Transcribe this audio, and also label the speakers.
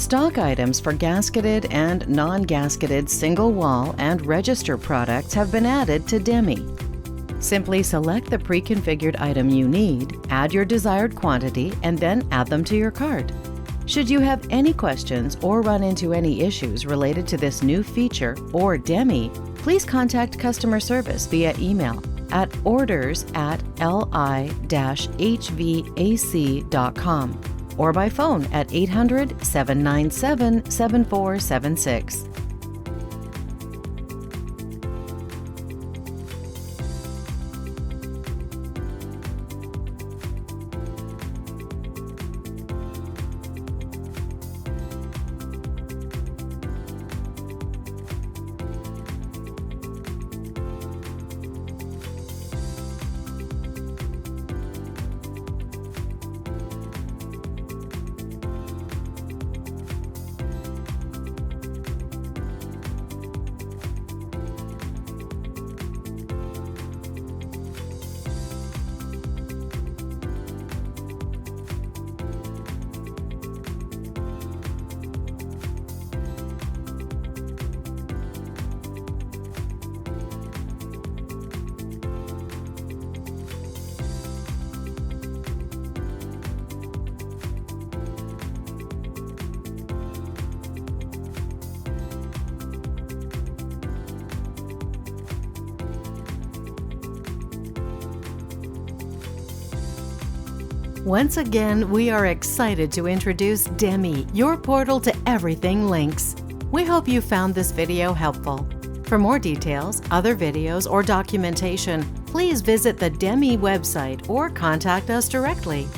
Speaker 1: Stock items for gasketed and non-gasketed single wall and register products have been added to DeMI. Simply select the pre-configured item you need, add your desired quantity, and then add them to your cart. Should you have any questions or run into any issues related to this new feature or DeMI, please contact customer service via email at orders@li-hvac.com or by phone at 800-797-7476. Once again, we are excited to introduce DeMI, your portal to everything Linx. We hope you found this video helpful. For more details, other videos, or documentation, please visit the DeMI website or contact us directly.